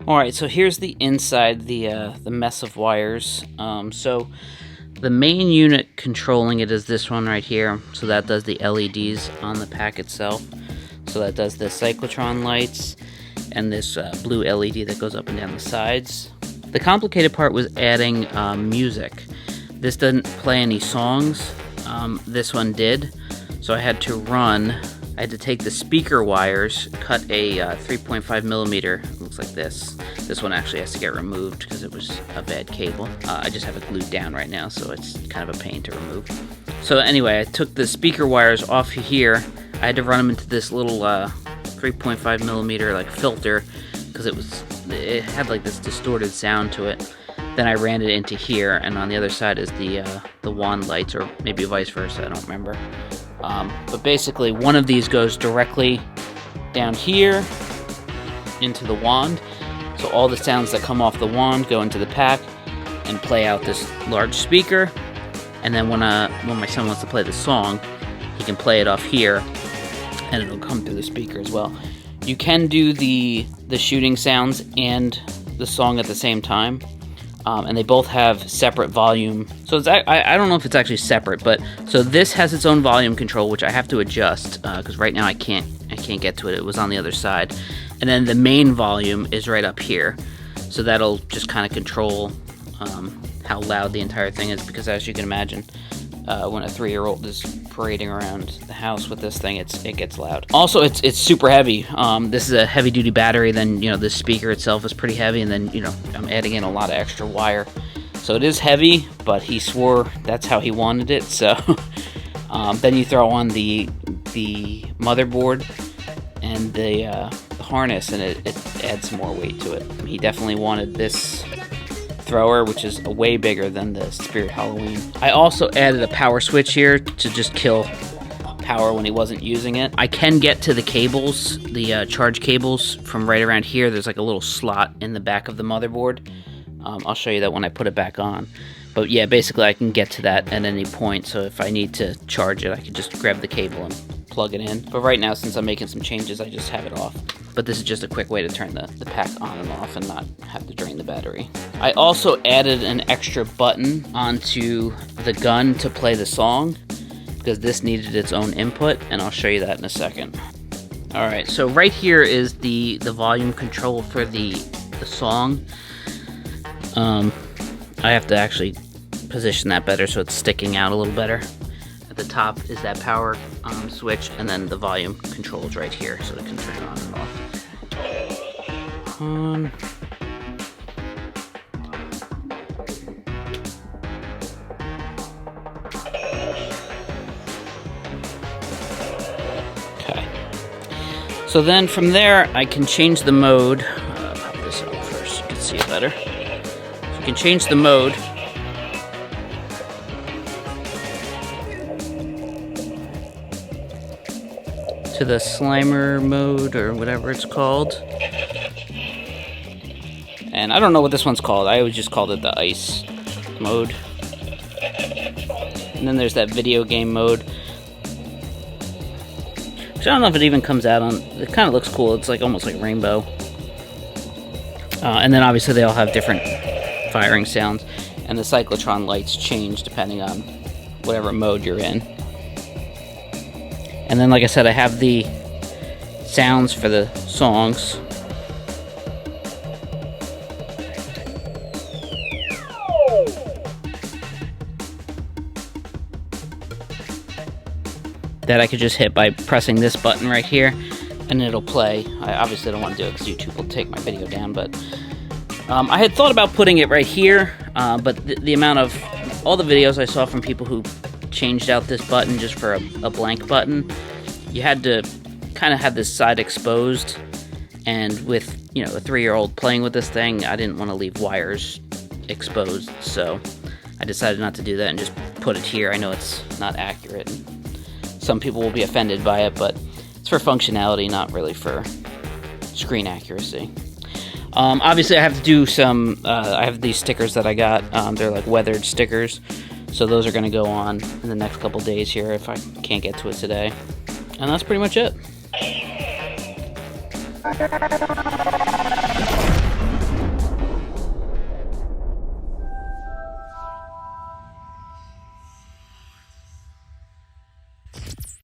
Alright, so here's the inside, the mess of wires. So the main unit controlling it is this one right here. So that does the LEDs on the pack itself. So that does the cyclotron lights and this blue LED that goes up and down the sides. The complicated part was adding music. This doesn't play any songs. This one did. So I had to take the speaker wires, cut a 3.5 millimeter, looks like this. This one actually has to get removed because it was a bad cable. I just have it glued down right now, so it's kind of a pain to remove. So anyway, I took the speaker wires off here. I had to run them into this little 3.5 millimeter like filter because it had like this distorted sound to it. Then I ran it into here, and on the other side is the wand lights, or maybe vice versa, I don't remember. But basically, one of these goes directly down here into the wand. So all the sounds that come off the wand go into the pack and play out this large speaker. And then when my son wants to play the song, he can play it off here, and it'll come through the speaker as well. You can do the shooting sounds and the song at the same time. And they both have separate volume. So it's, I don't know if it's actually separate, but so this has its own volume control, which I have to adjust because right now I can't get to it. It was on the other side. And then the main volume is right up here. So that'll just kind of control how loud the entire thing is, because as you can imagine, when a 3-year-old is parading around the house with this thing, it gets loud. Also, it's super heavy. This is a heavy-duty battery. Then this speaker itself is pretty heavy, and then I'm adding in a lot of extra wire, so it is heavy. But he swore that's how he wanted it. So then you throw on the motherboard and the harness, and it adds some more weight to it. He definitely wanted this thrower, which is way bigger than the Spirit Halloween. I also added a power switch here to just kill power when he wasn't using it. I can get to the cables, the charge cables from right around here. There's like a little slot in the back of the motherboard. I'll show you that when I put it back on. But yeah, basically I can get to that at any point, so if I need to charge it, I can just grab the cable and plug it in. But right now, since I'm making some changes, I just have it off. But this is just a quick way to turn the pack on and off and not have to drain the battery. I also added an extra button onto the gun to play the song, because this needed its own input, and I'll show you that in a second. Alright, so right here is the volume control for the song. I have to actually position that better so it's sticking out a little better. At the top is that power switch, and then the volume control is right here, so it can turn on and off. Okay. So then from there, I can change the mode. Pop this up first so you can see it better. So you can change the mode. To the Slimer mode, or whatever it's called. And I don't know what this one's called. I always just called it the ice mode. And then there's that video game mode, which I don't know if it even comes out on. It kind of looks cool. It's like almost like rainbow. And then obviously they all have different firing sounds, and the cyclotron lights change depending on whatever mode you're in. And then, like I said, I have the sounds for the songs. That I could just hit by pressing this button right here, and it'll play. I obviously don't want to do it because YouTube will take my video down, but I had thought about putting it right here, but the amount of all the videos I saw from people who changed out this button just for a blank button, you had to kind of have this side exposed, and with a 3-year-old playing with this thing, I didn't want to leave wires exposed, so I decided not to do that and just put it here. I know it's not accurate. Some people will be offended by it, but it's for functionality, not really for screen accuracy. Obviously, I have to do some. I have these stickers that I got. They're like weathered stickers, So those are going to go on in the next couple days here if I can't get to it today. And that's pretty much it.